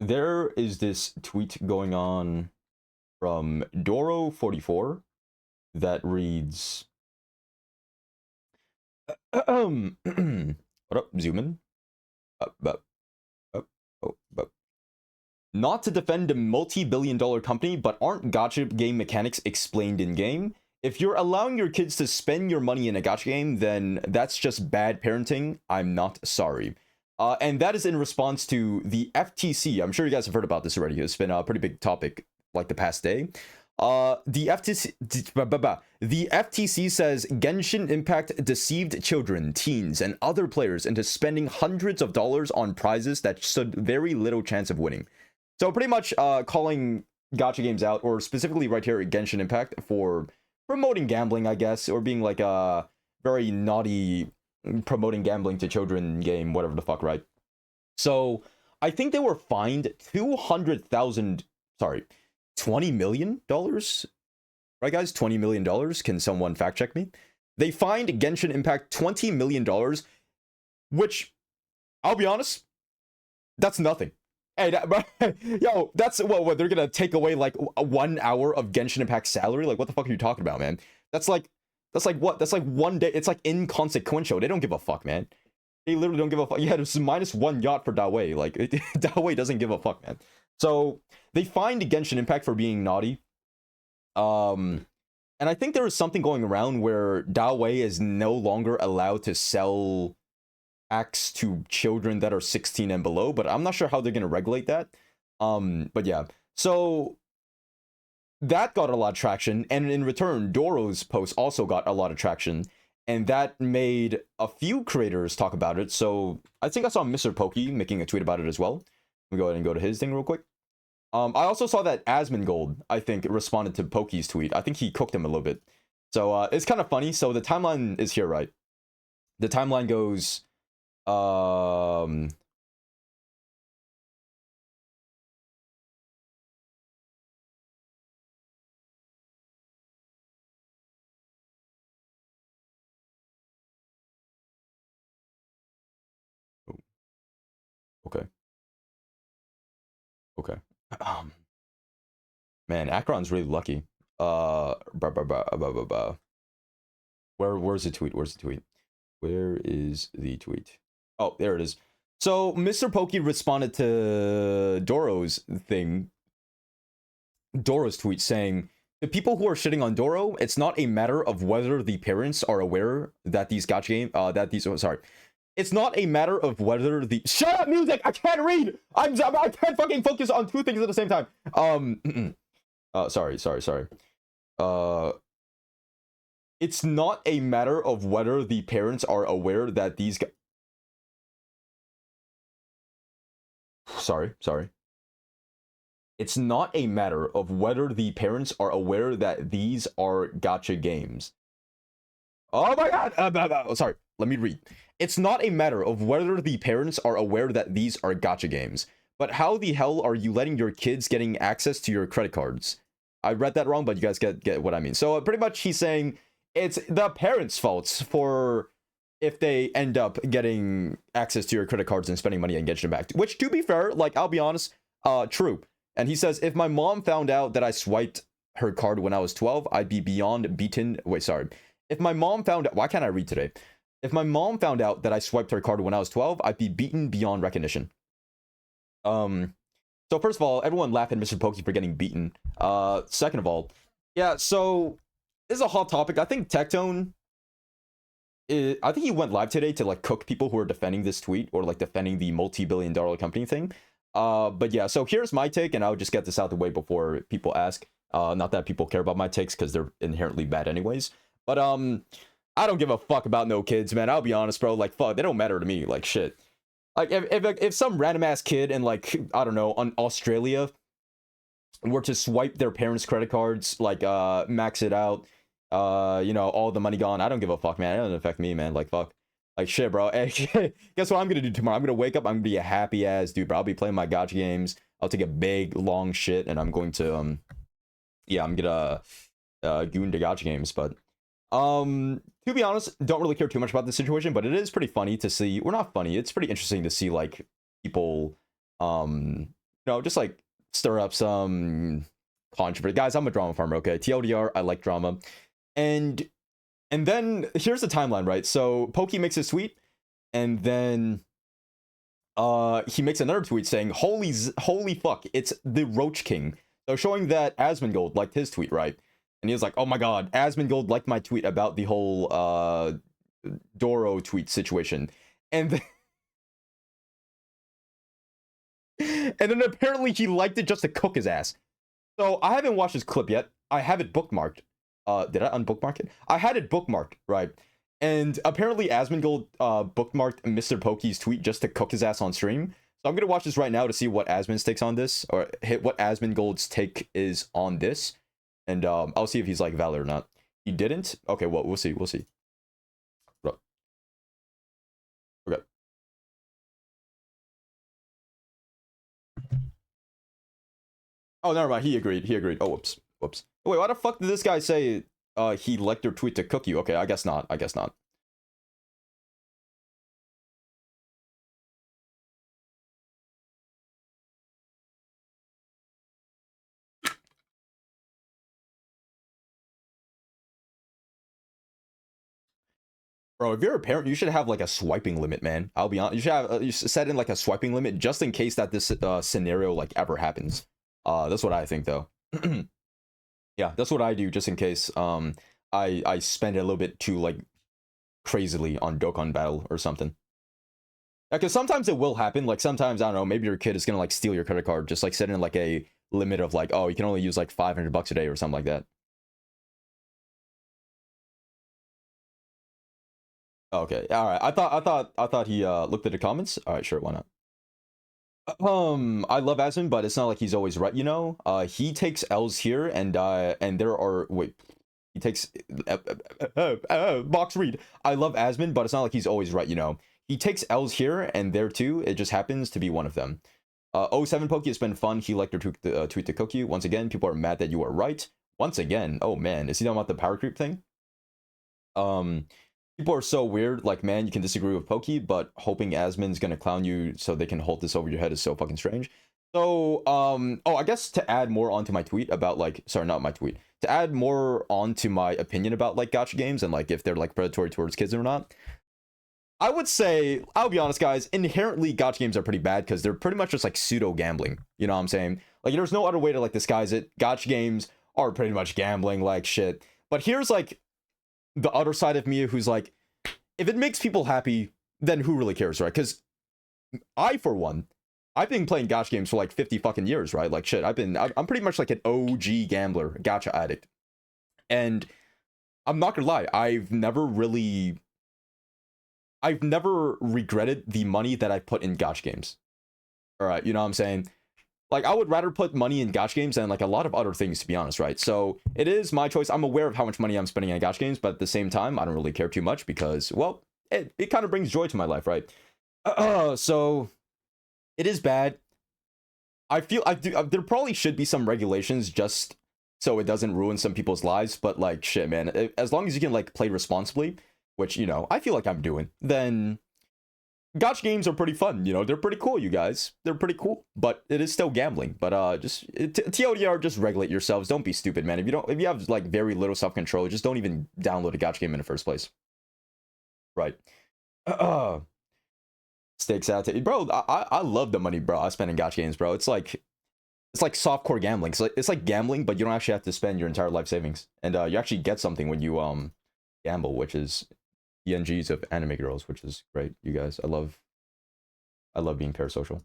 there is this tweet going on from Doro44 that reads, what up, zoom in? Up, up, up, oh, up. Not to defend a multi-billion-dollar company, but aren't gacha game mechanics explained in-game? If you're allowing your kids to spend your money in a gacha game, then that's just bad parenting. I'm not sorry. And that is in response to the FTC. I'm sure you guys have heard about this already. It's been a pretty big topic like the past day. The FTC says Genshin Impact deceived children, teens, and other players into spending hundreds of dollars on prizes that stood very little chance of winning. So pretty much calling gacha games out, or specifically right here at Genshin Impact, for promoting gambling, I guess, or being like a very naughty promoting gambling to children game, whatever the fuck, right? So I think they were fined $20 million, right, guys? $20 million. Can someone fact check me? They fined Genshin Impact $20 million, which, I'll be honest, that's nothing. Hey, yo, that's what they're gonna take away like 1 hour of Genshin Impact salary? Like, what the fuck are you talking about, man? That's like what? That's like 1 day. It's like inconsequential. They don't give a fuck, man. They literally don't give a fuck. Yeah, it's -1 yacht for Dawei. Like, Dawei doesn't give a fuck, man. So they fined Genshin Impact for being naughty. And I think there is something going around where Dawei is no longer allowed to sell acts to children that are 16 and below, but I'm not sure how they're going to regulate that. But yeah, so that got a lot of traction, and in return, Doro's post also got a lot of traction, and that made a few creators talk about it. So I think I saw Mr. Pokey making a tweet about it as well. Let me go ahead and go to his thing real quick. I also saw that Asmongold, I think, responded to Pokey's tweet. I think he cooked him a little bit. So it's kind of funny. So the timeline is here, right? The timeline goes, okay. Okay. Man, Akron's really lucky. Where's the tweet? Where's the tweet? Where is the tweet? Oh, there it is. So Mr. Pokey responded to Doro's thing, Doro's tweet, saying, the people who are shitting on Doro, it's not a matter of whether the parents are aware that these gacha game, it's not a matter of whether the shut up music. I can't read. I can't fucking focus on two things at the same time. Sorry. It's not a matter of whether the parents are aware that these sorry. It's not a matter of whether the parents are aware that these are gacha games. Oh my god! Sorry, let me read. It's not a matter of whether the parents are aware that these are gacha games, but how the hell are you letting your kids getting access to your credit cards? I read that wrong, but you guys get what I mean. So pretty much he's saying it's the parents' faults for if they end up getting access to your credit cards and spending money and Genshin Impact. Which, to be fair, like, I'll be honest, true. And he says, if my mom found out that I swiped her card when I was 12, I'd be beyond beaten. Wait, sorry. If my mom found out, why can't I read today? If my mom found out that I swiped her card when I was 12, I'd be beaten beyond recognition. So first of all, everyone laugh at Mr. Pokey for getting beaten. Second of all, yeah, so this is a hot topic. I think Tectone, I think he went live today to like cook people who are defending this tweet or like defending the multi-billion-dollar company thing. But yeah, so here's my take, and I'll just get this out the way before people ask. Not that people care about my takes because they're inherently bad anyways. But I don't give a fuck about no kids, man. I'll be honest, bro. Like, fuck, they don't matter to me. Like, shit. Like, if some random ass kid in like, I don't know, on Australia were to swipe their parents' credit cards, like max it out, all the money gone, I don't give a fuck, man. It doesn't affect me, man. Like, fuck. Like, shit, bro. Guess what I'm gonna do tomorrow? I'm gonna wake up, I'm gonna be a happy ass dude, bro. I'll be playing my gacha games. I'll take a big long shit, and I'm going to I'm gonna goon to gacha games. But to be honest, don't really care too much about this situation, but it is pretty funny to see, well, not funny, it's pretty interesting to see like people just like stir up some controversy. Guys, I'm a drama farmer, okay? TLDR, I like drama. And then here's the timeline, right? So Pokey makes his tweet, and then he makes another tweet saying, holy fuck, it's the Roach King. So showing that Asmongold liked his tweet, right? And he was like, oh my god, Asmongold liked my tweet about the whole Doro tweet situation. And then, and then apparently he liked it just to cook his ass. So I haven't watched this clip yet. I have it bookmarked. Did I unbookmark it? I had it bookmarked, right? And apparently Asmongold bookmarked Mr. Pokey's tweet just to cook his ass on stream. So I'm gonna watch this right now to see what Asmon's takes on this, or hit what Asmongold's take is on this, and I'll see if he's like valid or not. He didn't? Okay, well, we'll see. Okay. Oh, never mind. He agreed. Oh, whoops. Wait, why the fuck did this guy say he liked your tweet to cook you? Okay, I guess not. Bro, if you're a parent, you should have like a swiping limit, man. I'll be honest. You should have you should set in like a swiping limit just in case that this scenario like ever happens. That's what I think though. Yeah, that's what I do just in case I spend a little bit too like crazily on Dokkan Battle or something. Yeah, because sometimes it will happen. Like sometimes I don't know, maybe your kid is gonna like steal your credit card. Just like set in like a limit of like, oh, you can only use like $500 a day or something like that. Okay, all right. I thought he looked at the comments. All right, sure, why not? I love Asmon, but it's not like he's always right. He takes L's here, and there are wait, he takes box read. I love Asmon, but it's not like he's always right. He takes L's here and there too. It just happens to be one of them. 07 Pokey, it's been fun. He liked your tweet to cook you. Once again, people are mad that you are right. Once again, oh man, is he talking about the power creep thing? People are so weird. Like, man, you can disagree with Pokey, but hoping Asmon's gonna clown you so they can hold this over your head is so fucking strange. So, oh, I guess to add more onto my tweet about like, sorry, not my tweet, to add more onto my opinion about like gacha games and like if they're like predatory towards kids or not. I would say, I'll be honest, guys, inherently gacha games are pretty bad because they're pretty much just like pseudo gambling. You know what I'm saying? Like, there's no other way to like disguise it. Gacha games are pretty much gambling like shit. But here's like the other side of me who's like, if it makes people happy, then who really cares, right? Because I, for one, I've been playing gacha games for like 50 fucking years, right? Like shit, I'm pretty much like an OG gambler, gacha addict. And I'm not gonna lie, I've never regretted the money that I put in gacha games. All right, you know what I'm saying? Like, I would rather put money in gacha games than like a lot of other things, to be honest, right? So it is my choice. I'm aware of how much money I'm spending on gacha games, but at the same time, I don't really care too much because, well, it kind of brings joy to my life, right? So it is bad. I feel there probably should be some regulations just so it doesn't ruin some people's lives, but like shit, man, as long as you can like play responsibly, which, I feel like I'm doing, then gacha games are pretty fun. They're pretty cool, you guys. They're pretty cool, but it is still gambling. But just TLDR, just regulate yourselves. Don't be stupid, man. If you have like very little self-control, just don't even download a gacha game in the first place. Right. Stakes out to bro. I love the money, bro. I spend in gacha games, bro. It's like softcore gambling. It's like gambling, but you don't actually have to spend your entire life savings, and you actually get something when you gamble, which is PNGs of anime girls, which is great, you guys. I love being parasocial.